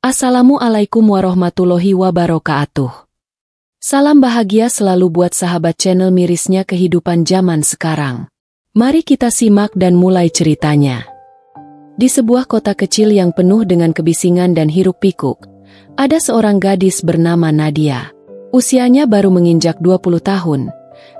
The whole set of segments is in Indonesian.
Assalamualaikum warahmatullahi wabarakatuh. Salam bahagia selalu buat sahabat channel mirisnya kehidupan zaman sekarang. Mari kita simak dan mulai ceritanya. Di sebuah kota kecil yang penuh dengan kebisingan dan hiruk-pikuk, ada seorang gadis bernama Nadia. Usianya baru menginjak 20 tahun,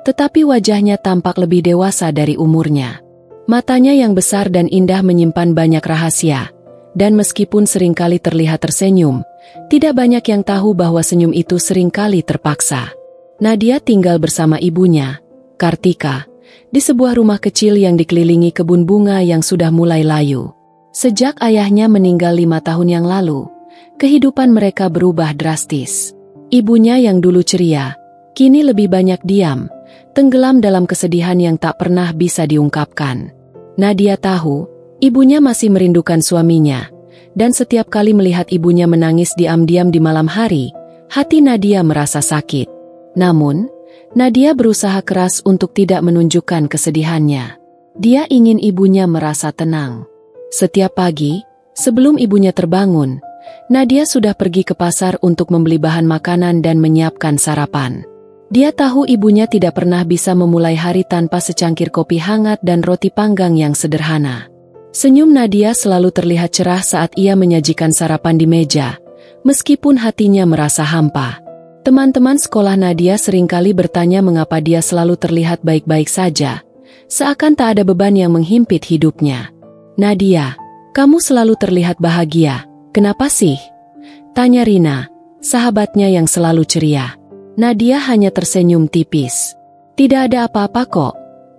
tetapi wajahnya tampak lebih dewasa dari umurnya. Matanya yang besar dan indah menyimpan banyak rahasia. Dan meskipun seringkali terlihat tersenyum, tidak banyak yang tahu bahwa senyum itu seringkali terpaksa. Nadia tinggal bersama ibunya, Kartika, di sebuah rumah kecil yang dikelilingi kebun bunga yang sudah mulai layu. Sejak ayahnya meninggal 5 tahun yang lalu, kehidupan mereka berubah drastis. Ibunya yang dulu ceria, kini lebih banyak diam, tenggelam dalam kesedihan yang tak pernah bisa diungkapkan. Nadia tahu, ibunya masih merindukan suaminya, dan setiap kali melihat ibunya menangis diam-diam di malam hari, hati Nadia merasa sakit. Namun, Nadia berusaha keras untuk tidak menunjukkan kesedihannya. Dia ingin ibunya merasa tenang. Setiap pagi, sebelum ibunya terbangun, Nadia sudah pergi ke pasar untuk membeli bahan makanan dan menyiapkan sarapan. Dia tahu ibunya tidak pernah bisa memulai hari tanpa secangkir kopi hangat dan roti panggang yang sederhana. Senyum Nadia selalu terlihat cerah saat ia menyajikan sarapan di meja, meskipun hatinya merasa hampa. Teman-teman sekolah Nadia seringkali bertanya mengapa dia selalu terlihat baik-baik saja, seakan tak ada beban yang menghimpit hidupnya. "Nadia, kamu selalu terlihat bahagia, kenapa sih?" tanya Rina, sahabatnya yang selalu ceria. Nadia hanya tersenyum tipis. "Tidak ada apa-apa kok,"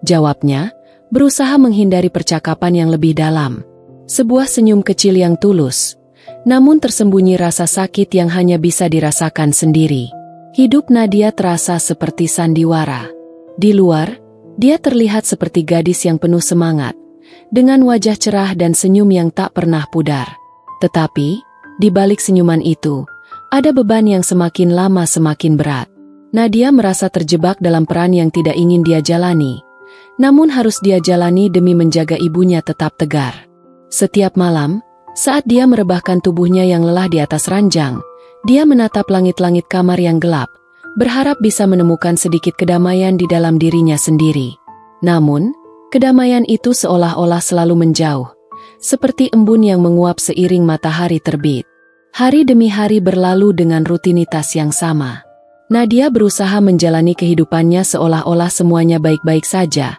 jawabnya, berusaha menghindari percakapan yang lebih dalam. Sebuah senyum kecil yang tulus, namun tersembunyi rasa sakit yang hanya bisa dirasakan sendiri. Hidup Nadia terasa seperti sandiwara. Di luar, dia terlihat seperti gadis yang penuh semangat, dengan wajah cerah dan senyum yang tak pernah pudar. Tetapi, di balik senyuman itu, ada beban yang semakin lama semakin berat. Nadia merasa terjebak dalam peran yang tidak ingin dia jalani, namun harus dia jalani demi menjaga ibunya tetap tegar. Setiap malam, saat dia merebahkan tubuhnya yang lelah di atas ranjang, dia menatap langit-langit kamar yang gelap, berharap bisa menemukan sedikit kedamaian di dalam dirinya sendiri. Namun, kedamaian itu seolah-olah selalu menjauh, seperti embun yang menguap seiring matahari terbit. Hari demi hari berlalu dengan rutinitas yang sama. Nadia berusaha menjalani kehidupannya seolah-olah semuanya baik-baik saja,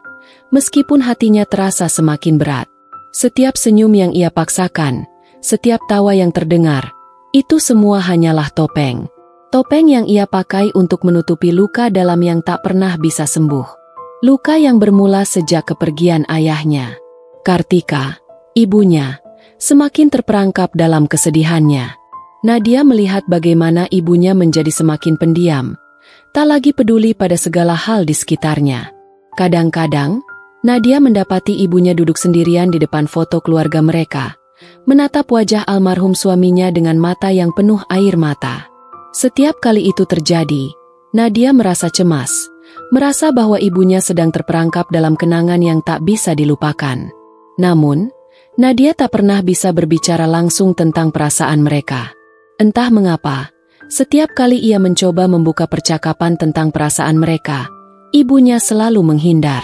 meskipun hatinya terasa semakin berat. Setiap senyum yang ia paksakan, setiap tawa yang terdengar, itu semua hanyalah topeng. Topeng yang ia pakai untuk menutupi luka dalam yang tak pernah bisa sembuh. Luka yang bermula sejak kepergian ayahnya. Kartika, ibunya, semakin terperangkap dalam kesedihannya. Nadia melihat bagaimana ibunya menjadi semakin pendiam, tak lagi peduli pada segala hal di sekitarnya. Kadang-kadang, Nadia mendapati ibunya duduk sendirian di depan foto keluarga mereka, menatap wajah almarhum suaminya dengan mata yang penuh air mata. Setiap kali itu terjadi, Nadia merasa cemas, merasa bahwa ibunya sedang terperangkap dalam kenangan yang tak bisa dilupakan. Namun, Nadia tak pernah bisa berbicara langsung tentang perasaan mereka. Entah mengapa, setiap kali ia mencoba membuka percakapan tentang perasaan mereka, ibunya selalu menghindar.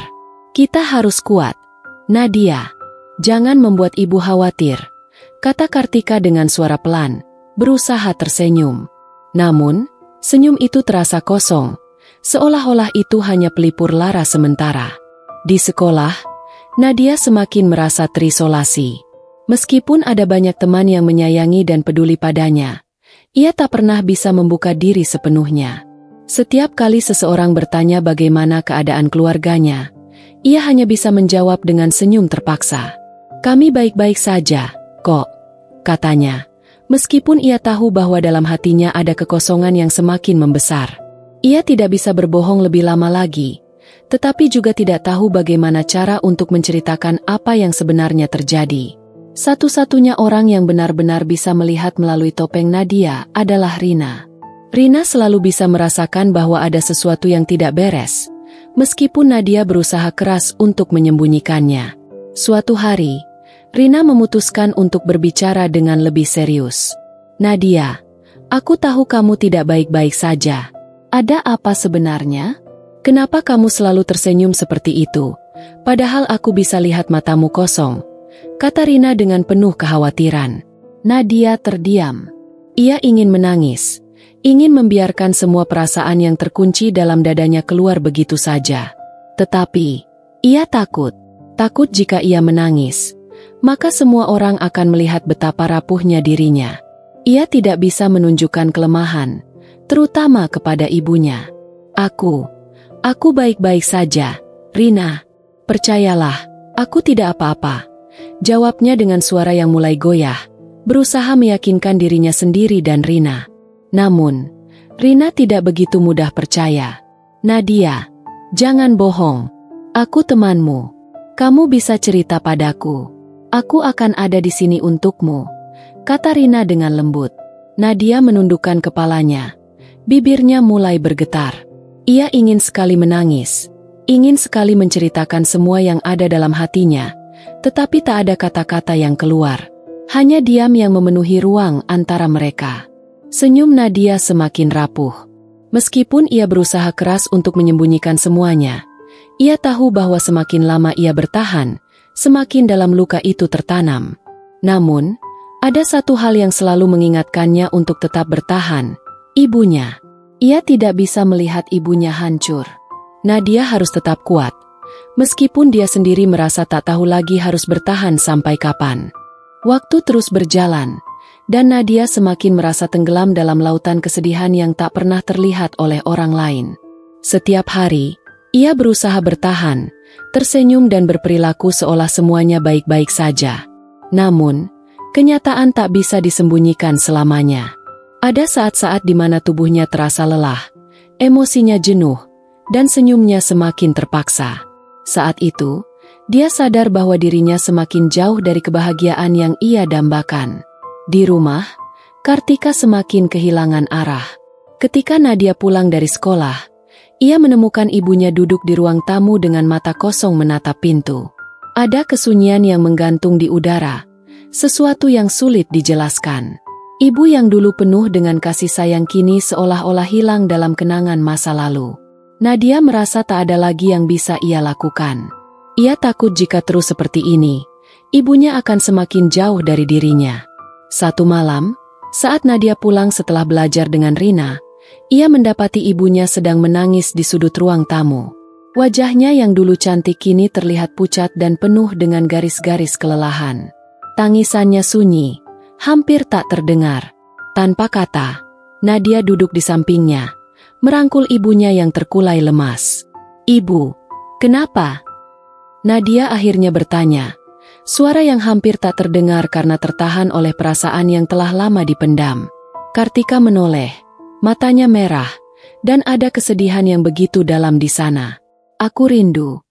"Kita harus kuat, Nadia. Jangan membuat ibu khawatir," kata Kartika dengan suara pelan, berusaha tersenyum. Namun, senyum itu terasa kosong, seolah-olah itu hanya pelipur lara sementara. Di sekolah, Nadia semakin merasa terisolasi. Meskipun ada banyak teman yang menyayangi dan peduli padanya, ia tak pernah bisa membuka diri sepenuhnya. Setiap kali seseorang bertanya bagaimana keadaan keluarganya, ia hanya bisa menjawab dengan senyum terpaksa. "Kami baik-baik saja, kok," katanya, meskipun ia tahu bahwa dalam hatinya ada kekosongan yang semakin membesar. Ia tidak bisa berbohong lebih lama lagi, tetapi juga tidak tahu bagaimana cara untuk menceritakan apa yang sebenarnya terjadi. Satu-satunya orang yang benar-benar bisa melihat melalui topeng Nadia adalah Rina. Rina selalu bisa merasakan bahwa ada sesuatu yang tidak beres, meskipun Nadia berusaha keras untuk menyembunyikannya. Suatu hari, Rina memutuskan untuk berbicara dengan lebih serius. Nadia, aku tahu kamu tidak baik-baik saja. Ada apa sebenarnya? Kenapa kamu selalu tersenyum seperti itu? Padahal aku bisa lihat matamu kosong, kata Rina dengan penuh kekhawatiran. Nadia terdiam. Ia ingin menangis, ingin membiarkan semua perasaan yang terkunci dalam dadanya keluar begitu saja. Tetapi, ia takut jika ia menangis, maka semua orang akan melihat betapa rapuhnya dirinya. Ia tidak bisa menunjukkan kelemahan, terutama kepada ibunya. Aku baik-baik saja, Rina. Percayalah, aku tidak apa-apa, jawabnya dengan suara yang mulai goyah, berusaha meyakinkan dirinya sendiri dan Rina. Namun, Rina tidak begitu mudah percaya. Nadia, jangan bohong. Aku temanmu. Kamu bisa cerita padaku. Aku akan ada di sini untukmu, kata Rina dengan lembut. Nadia menundukkan kepalanya. Bibirnya mulai bergetar. Ia ingin sekali menangis, ingin sekali menceritakan semua yang ada dalam hatinya, tetapi tak ada kata-kata yang keluar. Hanya diam yang memenuhi ruang antara mereka. Senyum Nadia semakin rapuh. Meskipun ia berusaha keras untuk menyembunyikan semuanya, ia tahu bahwa semakin lama ia bertahan, semakin dalam luka itu tertanam. Namun, ada satu hal yang selalu mengingatkannya untuk tetap bertahan, ibunya. Ia tidak bisa melihat ibunya hancur. Nadia harus tetap kuat, meskipun dia sendiri merasa tak tahu lagi harus bertahan sampai kapan. Waktu terus berjalan, dan Nadia semakin merasa tenggelam dalam lautan kesedihan yang tak pernah terlihat oleh orang lain. Setiap hari, ia berusaha bertahan, tersenyum dan berperilaku seolah semuanya baik-baik saja. Namun, kenyataan tak bisa disembunyikan selamanya. Ada saat-saat di mana tubuhnya terasa lelah, emosinya jenuh, dan senyumnya semakin terpaksa. Saat itu, dia sadar bahwa dirinya semakin jauh dari kebahagiaan yang ia dambakan. Di rumah, Kartika semakin kehilangan arah. Ketika Nadia pulang dari sekolah, ia menemukan ibunya duduk di ruang tamu dengan mata kosong menatap pintu. Ada kesunyian yang menggantung di udara, sesuatu yang sulit dijelaskan. Ibu yang dulu penuh dengan kasih sayang kini seolah-olah hilang dalam kenangan masa lalu. Nadia merasa tak ada lagi yang bisa ia lakukan. Ia takut jika terus seperti ini, ibunya akan semakin jauh dari dirinya. Satu malam, saat Nadia pulang setelah belajar dengan Rina, ia mendapati ibunya sedang menangis di sudut ruang tamu. Wajahnya yang dulu cantik kini terlihat pucat dan penuh dengan garis-garis kelelahan. Tangisannya sunyi, hampir tak terdengar. Tanpa kata, Nadia duduk di sampingnya, merangkul ibunya yang terkulai lemas. "Ibu, kenapa?" Nadia akhirnya bertanya, suara yang hampir tak terdengar karena tertahan oleh perasaan yang telah lama dipendam. Kartika menoleh, matanya merah, dan ada kesedihan yang begitu dalam di sana. "Aku rindu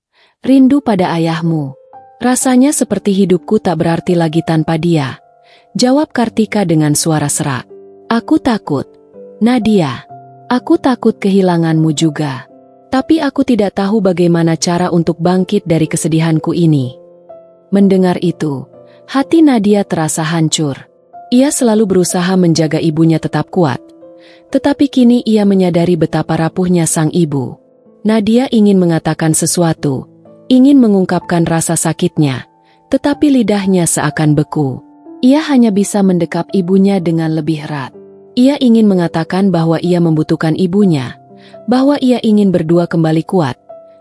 pada ayahmu. Rasanya seperti hidupku tak berarti lagi tanpa dia," jawab Kartika dengan suara serak. "Aku takut, Nadia. Aku takut kehilanganmu juga. Tapi aku tidak tahu bagaimana cara untuk bangkit dari kesedihanku ini." Mendengar itu, hati Nadia terasa hancur. Ia selalu berusaha menjaga ibunya tetap kuat. Tetapi kini ia menyadari betapa rapuhnya sang ibu. Nadia ingin mengatakan sesuatu, ingin mengungkapkan rasa sakitnya, tetapi lidahnya seakan beku. Ia hanya bisa mendekap ibunya dengan lebih erat. Ia ingin mengatakan bahwa ia membutuhkan ibunya, bahwa ia ingin berdua kembali kuat,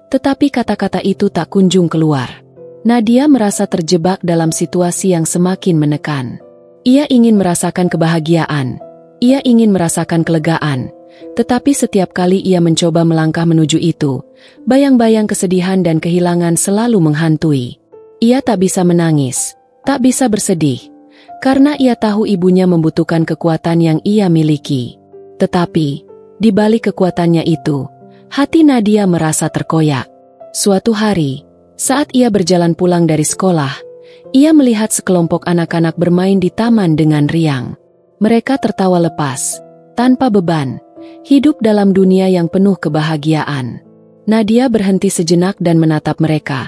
tetapi kata-kata itu tak kunjung keluar. Nadia merasa terjebak dalam situasi yang semakin menekan. Ia ingin merasakan kebahagiaan, ia ingin merasakan kelegaan, tetapi setiap kali ia mencoba melangkah menuju itu, bayang-bayang kesedihan dan kehilangan selalu menghantui. Ia tak bisa menangis, tak bisa bersedih, karena ia tahu ibunya membutuhkan kekuatan yang ia miliki. Tetapi, di balik kekuatannya itu, hati Nadia merasa terkoyak. Suatu hari, saat ia berjalan pulang dari sekolah, ia melihat sekelompok anak-anak bermain di taman dengan riang. Mereka tertawa lepas, tanpa beban, hidup dalam dunia yang penuh kebahagiaan. Nadia berhenti sejenak dan menatap mereka,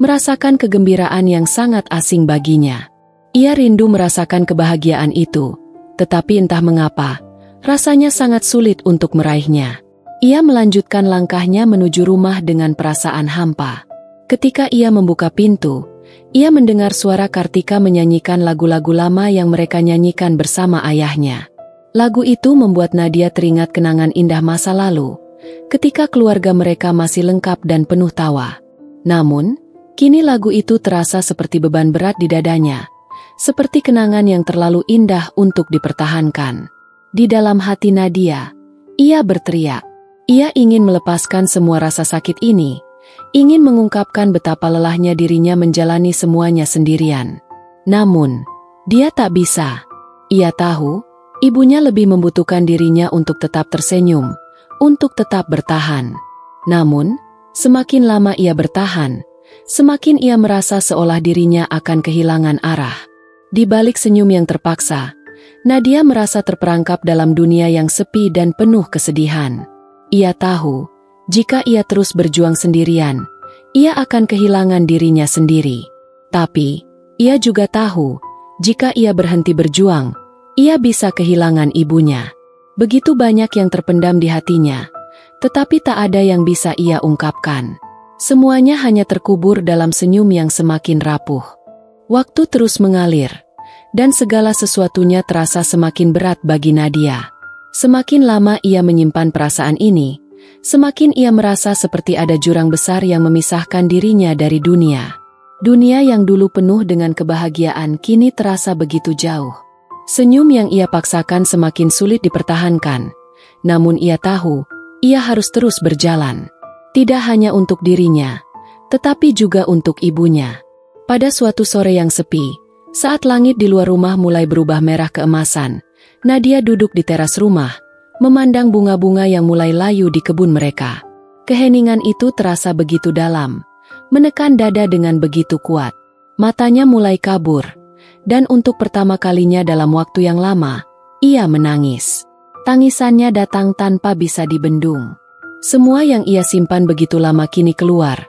merasakan kegembiraan yang sangat asing baginya. Ia rindu merasakan kebahagiaan itu, Tetapi entah mengapa, rasanya sangat sulit untuk meraihnya. Ia melanjutkan langkahnya menuju rumah dengan perasaan hampa. Ketika ia membuka pintu, ia mendengar suara Kartika menyanyikan lagu-lagu lama yang mereka nyanyikan bersama ayahnya. Lagu itu membuat Nadia teringat kenangan indah masa lalu, ketika keluarga mereka masih lengkap dan penuh tawa. Namun, kini lagu itu terasa seperti beban berat di dadanya, seperti kenangan yang terlalu indah untuk dipertahankan. Di dalam hati Nadia, ia berteriak. Ia ingin melepaskan semua rasa sakit ini, ingin mengungkapkan betapa lelahnya dirinya menjalani semuanya sendirian. Namun, dia tak bisa. Ia tahu, ibunya lebih membutuhkan dirinya untuk tetap tersenyum, untuk tetap bertahan. Namun, semakin lama ia bertahan, semakin ia merasa seolah dirinya akan kehilangan arah. Di balik senyum yang terpaksa, Nadia merasa terperangkap dalam dunia yang sepi dan penuh kesedihan. Ia tahu, jika ia terus berjuang sendirian, ia akan kehilangan dirinya sendiri. Tapi, ia juga tahu, jika ia berhenti berjuang, ia bisa kehilangan ibunya. Begitu banyak yang terpendam di hatinya, tetapi tak ada yang bisa ia ungkapkan. Semuanya hanya terkubur dalam senyum yang semakin rapuh. Waktu terus mengalir, dan segala sesuatunya terasa semakin berat bagi Nadia. Semakin lama ia menyimpan perasaan ini, semakin ia merasa seperti ada jurang besar yang memisahkan dirinya dari dunia. Dunia yang dulu penuh dengan kebahagiaan kini terasa begitu jauh. Senyum yang ia paksakan semakin sulit dipertahankan, namun ia tahu, ia harus terus berjalan. Tidak hanya untuk dirinya, tetapi juga untuk ibunya. Pada suatu sore yang sepi, saat langit di luar rumah mulai berubah merah keemasan, Nadia duduk di teras rumah, memandang bunga-bunga yang mulai layu di kebun mereka. Keheningan itu terasa begitu dalam, menekan dada dengan begitu kuat. Matanya mulai kabur, dan untuk pertama kalinya dalam waktu yang lama, ia menangis. Tangisannya datang tanpa bisa dibendung. Semua yang ia simpan begitu lama kini keluar,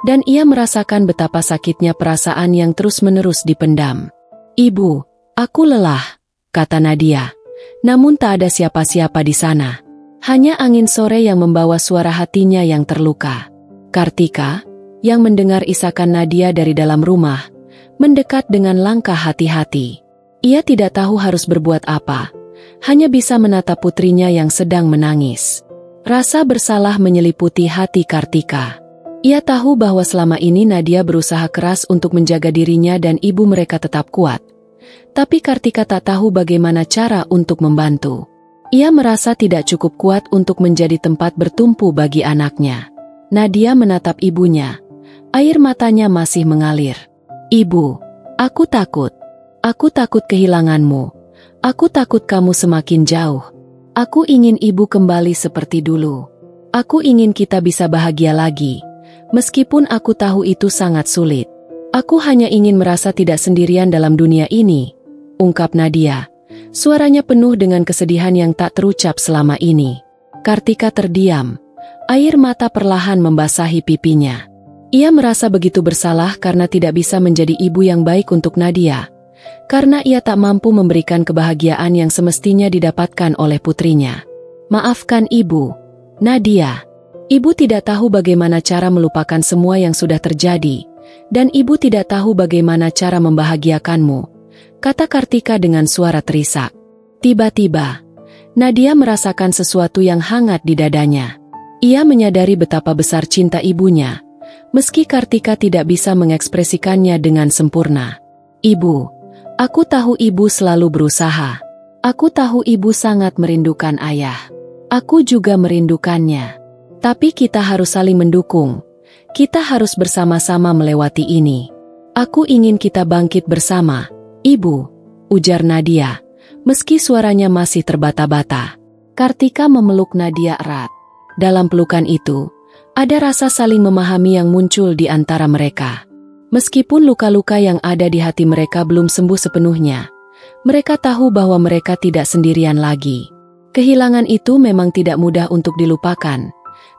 dan ia merasakan betapa sakitnya perasaan yang terus-menerus dipendam. "Ibu, aku lelah," kata Nadia. Namun tak ada siapa-siapa di sana. Hanya angin sore yang membawa suara hatinya yang terluka. Kartika, yang mendengar isakan Nadia dari dalam rumah, mendekat dengan langkah hati-hati. Ia tidak tahu harus berbuat apa, hanya bisa menatap putrinya yang sedang menangis. Rasa bersalah menyeliputi hati Kartika. Ia tahu bahwa selama ini Nadia berusaha keras untuk menjaga dirinya dan ibu mereka tetap kuat. Tapi Kartika tak tahu bagaimana cara untuk membantu. Ia merasa tidak cukup kuat untuk menjadi tempat bertumpu bagi anaknya. Nadia menatap ibunya. Air matanya masih mengalir. "Ibu, aku takut. Aku takut kehilanganmu. Aku takut kamu semakin jauh. Aku ingin ibu kembali seperti dulu. Aku ingin kita bisa bahagia lagi. Meskipun aku tahu itu sangat sulit. Aku hanya ingin merasa tidak sendirian dalam dunia ini," ungkap Nadia. Suaranya penuh dengan kesedihan yang tak terucap selama ini. Kartika terdiam. Air mata perlahan membasahi pipinya. Ia merasa begitu bersalah karena tidak bisa menjadi ibu yang baik untuk Nadia. Karena ia tak mampu memberikan kebahagiaan yang semestinya didapatkan oleh putrinya. "Maafkan ibu, Nadia. Ibu tidak tahu bagaimana cara melupakan semua yang sudah terjadi. Dan ibu tidak tahu bagaimana cara membahagiakanmu," kata Kartika dengan suara terisak. Tiba-tiba, Nadia merasakan sesuatu yang hangat di dadanya. Ia menyadari betapa besar cinta ibunya, meski Kartika tidak bisa mengekspresikannya dengan sempurna. "Ibu, aku tahu ibu selalu berusaha. Aku tahu ibu sangat merindukan ayah. Aku juga merindukannya. Tapi kita harus saling mendukung. Kita harus bersama-sama melewati ini. Aku ingin kita bangkit bersama, Ibu," ujar Nadia, meski suaranya masih terbata-bata. Kartika memeluk Nadia erat. Dalam pelukan itu, ada rasa saling memahami yang muncul di antara mereka. Meskipun luka-luka yang ada di hati mereka belum sembuh sepenuhnya, mereka tahu bahwa mereka tidak sendirian lagi. Kehilangan itu memang tidak mudah untuk dilupakan,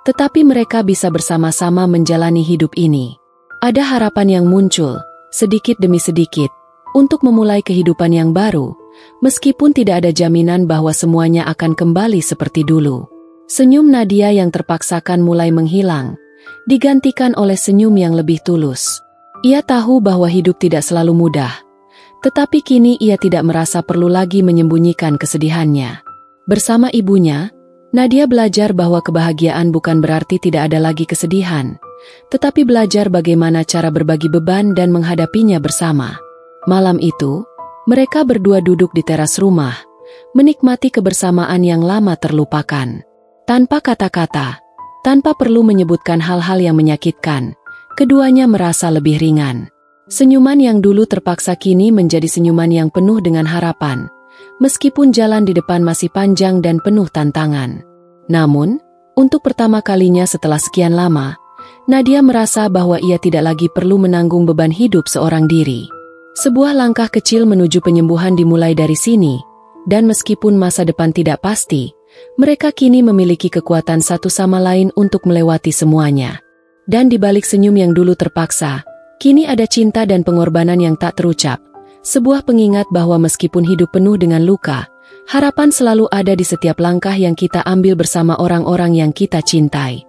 tetapi mereka bisa bersama-sama menjalani hidup ini. Ada harapan yang muncul, sedikit demi sedikit, untuk memulai kehidupan yang baru, meskipun tidak ada jaminan bahwa semuanya akan kembali seperti dulu. Senyum Nadia yang terpaksakan mulai menghilang, digantikan oleh senyum yang lebih tulus. Ia tahu bahwa hidup tidak selalu mudah, tetapi kini ia tidak merasa perlu lagi menyembunyikan kesedihannya. Bersama ibunya, Nadia belajar bahwa kebahagiaan bukan berarti tidak ada lagi kesedihan, tetapi belajar bagaimana cara berbagi beban dan menghadapinya bersama. Malam itu, mereka berdua duduk di teras rumah, menikmati kebersamaan yang lama terlupakan. Tanpa kata-kata, tanpa perlu menyebutkan hal-hal yang menyakitkan, keduanya merasa lebih ringan. Senyuman yang dulu terpaksa kini menjadi senyuman yang penuh dengan harapan, meskipun jalan di depan masih panjang dan penuh tantangan. Namun, untuk pertama kalinya setelah sekian lama, Nadia merasa bahwa ia tidak lagi perlu menanggung beban hidup seorang diri. Sebuah langkah kecil menuju penyembuhan dimulai dari sini, dan meskipun masa depan tidak pasti, mereka kini memiliki kekuatan satu sama lain untuk melewati semuanya. Dan di balik senyum yang dulu terpaksa, kini ada cinta dan pengorbanan yang tak terucap, sebuah pengingat bahwa meskipun hidup penuh dengan luka, harapan selalu ada di setiap langkah yang kita ambil bersama orang-orang yang kita cintai.